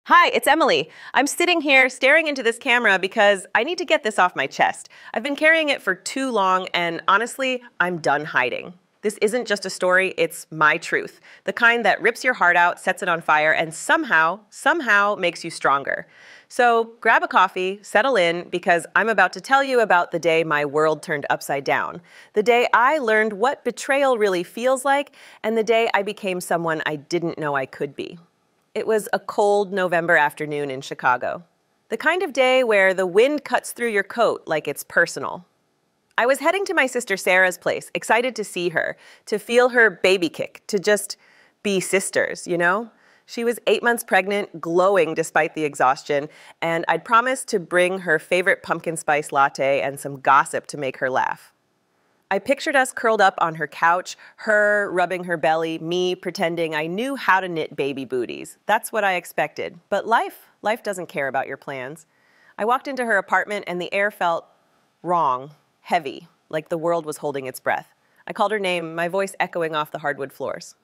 Hi, it's Emily. I'm sitting here staring into this camera because I need to get this off my chest. I've been carrying it for too long, and honestly, I'm done hiding. This isn't just a story, it's my truth. The kind that rips your heart out, sets it on fire, and somehow makes you stronger. So grab a coffee, settle in, because I'm about to tell you about the day my world turned upside down. The day I learned what betrayal really feels like, and the day I became someone I didn't know I could be. It was a cold November afternoon in Chicago. The kind of day where the wind cuts through your coat like it's personal. I was heading to my sister Sarah's place, excited to see her, to feel her baby kick, to just be sisters, you know? She was 8 months pregnant, glowing despite the exhaustion, and I'd promised to bring her favorite pumpkin spice latte and some gossip to make her laugh. I pictured us curled up on her couch, her rubbing her belly, me pretending I knew how to knit baby booties. That's what I expected. But life doesn't care about your plans. I walked into her apartment and the air felt wrong, heavy, like the world was holding its breath. I called her name, my voice echoing off the hardwood floors.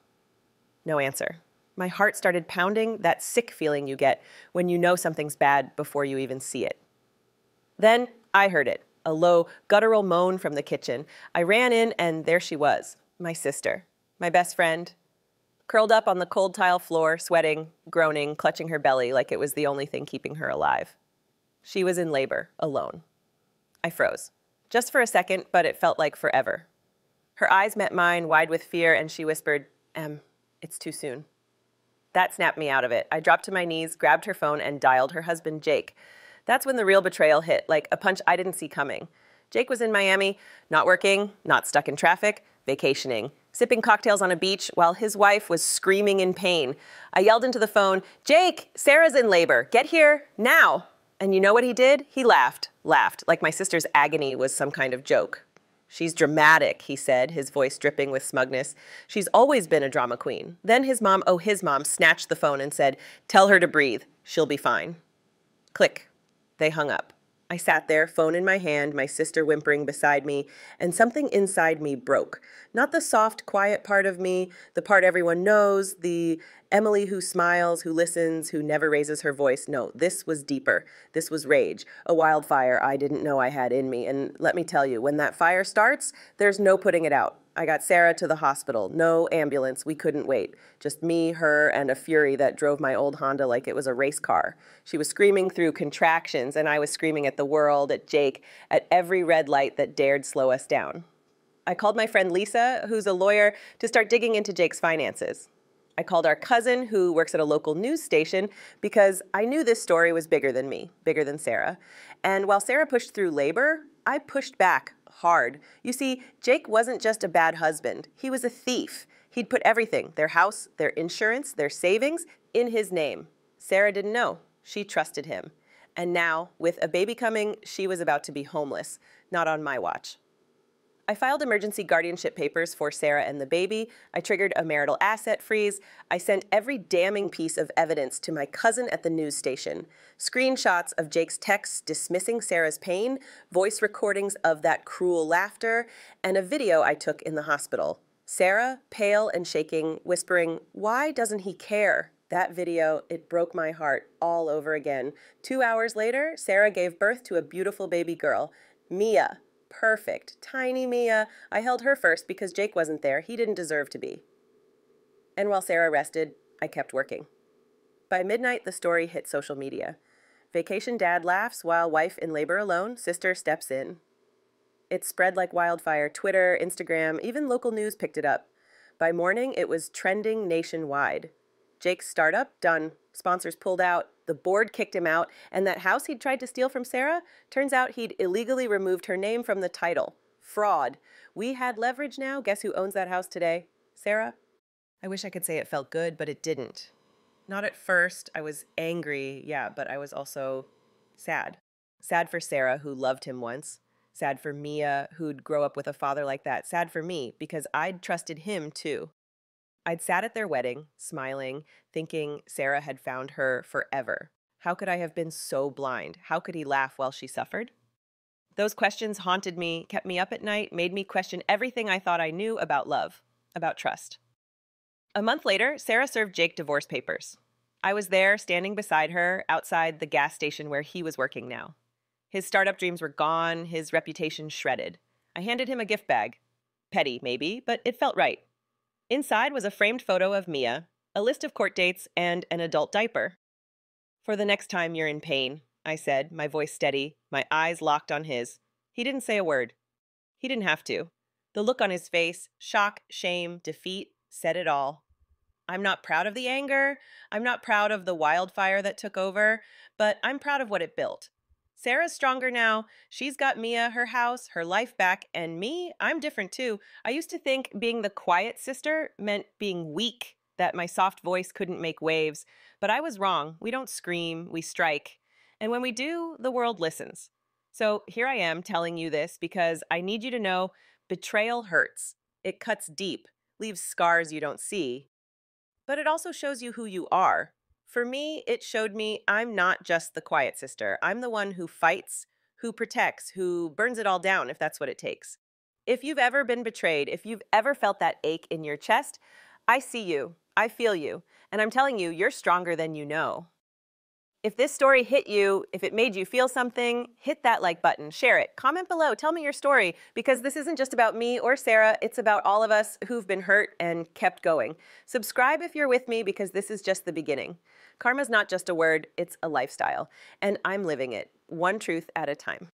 No answer. My heart started pounding, that sick feeling you get when you know something's bad before you even see it. Then I heard it. A low, guttural moan from the kitchen. I ran in, and there she was, my sister, my best friend, curled up on the cold tile floor, sweating, groaning, clutching her belly like it was the only thing keeping her alive. She was in labor, alone. I froze. Just for a second, but it felt like forever. Her eyes met mine, wide with fear, and she whispered, it's too soon. That snapped me out of it. I dropped to my knees, grabbed her phone, and dialed her husband, Jake. That's when the real betrayal hit, like a punch I didn't see coming. Jake was in Miami, not working, not stuck in traffic, vacationing, sipping cocktails on a beach while his wife was screaming in pain. I yelled into the phone, "Jake, Sarah's in labor. Get here, now." And you know what he did? He laughed, like my sister's agony was some kind of joke. "She's dramatic," he said, his voice dripping with smugness. "She's always been a drama queen." Then his mom, snatched the phone and said, "Tell her to breathe. She'll be fine." Click. They hung up. I sat there, phone in my hand, my sister whimpering beside me, and something inside me broke. Not the soft, quiet part of me, the part everyone knows, the Emily who smiles, who listens, who never raises her voice. No, this was deeper. This was rage, a wildfire I didn't know I had in me. And let me tell you, when that fire starts, there's no putting it out. I got Sarah to the hospital. No ambulance. We couldn't wait. Just me, her, and a Fury that drove my old Honda like it was a race car. She was screaming through contractions, and I was screaming at the world, at Jake, at every red light that dared slow us down. I called my friend Lisa, who's a lawyer, to start digging into Jake's finances. I called our cousin, who works at a local news station, because I knew this story was bigger than me, bigger than Sarah. And while Sarah pushed through labor, I pushed back hard. You see, Jake wasn't just a bad husband. He was a thief. He'd put everything, their house, their insurance, their savings, in his name. Sarah didn't know. She trusted him. And now, with a baby coming, she was about to be homeless. Not on my watch. I filed emergency guardianship papers for Sarah and the baby. I triggered a marital asset freeze. I sent every damning piece of evidence to my cousin at the news station. Screenshots of Jake's texts dismissing Sarah's pain, voice recordings of that cruel laughter, and a video I took in the hospital. Sarah, pale and shaking, whispering, "Why doesn't he care?" That video, it broke my heart all over again. 2 hours later, Sarah gave birth to a beautiful baby girl, Mia. Perfect. Tiny Mia. I held her first because Jake wasn't there. He didn't deserve to be. And while Sarah rested, I kept working. By midnight, the story hit social media. Vacation dad laughs while wife in labor alone, sister steps in. It spread like wildfire. Twitter, Instagram, even local news picked it up. By morning, it was trending nationwide. Jake's startup, done. Sponsors pulled out. The board kicked him out. And that house he'd tried to steal from Sarah, turns out he'd illegally removed her name from the title. Fraud. We had leverage now. Guess who owns that house today? Sarah? I wish I could say it felt good, but it didn't. Not at first. I was angry, yeah, but I was also sad. Sad for Sarah, who loved him once. Sad for Mia, who'd grow up with a father like that. Sad for me, because I'd trusted him too. I'd sat at their wedding, smiling, thinking Sarah had found her forever. How could I have been so blind? How could he laugh while she suffered? Those questions haunted me, kept me up at night, made me question everything I thought I knew about love, about trust. A month later, Sarah served Jake divorce papers. I was there standing beside her outside the gas station where he was working now. His startup dreams were gone, his reputation shredded. I handed him a gift bag. Petty, maybe, but it felt right. Inside was a framed photo of Mia, a list of court dates, and an adult diaper. "For the next time you're in pain," I said, my voice steady, my eyes locked on his. He didn't say a word. He didn't have to. The look on his face, shock, shame, defeat, said it all. I'm not proud of the anger. I'm not proud of the wildfire that took over, but I'm proud of what it built. Sarah's stronger now. She's got Mia, her house, her life back, and me, I'm different too. I used to think being the quiet sister meant being weak, that my soft voice couldn't make waves, but I was wrong. We don't scream, we strike. And when we do, the world listens. So here I am telling you this because I need you to know betrayal hurts. It cuts deep, leaves scars you don't see, but it also shows you who you are. For me, it showed me I'm not just the quiet sister. I'm the one who fights, who protects, who burns it all down if that's what it takes. If you've ever been betrayed, if you've ever felt that ache in your chest, I see you, I feel you, and I'm telling you, you're stronger than you know. If this story hit you, if it made you feel something, hit that like button, share it, comment below, tell me your story, because this isn't just about me or Sarah, it's about all of us who've been hurt and kept going. Subscribe if you're with me, because this is just the beginning. Karma's not just a word, it's a lifestyle, and I'm living it, one truth at a time.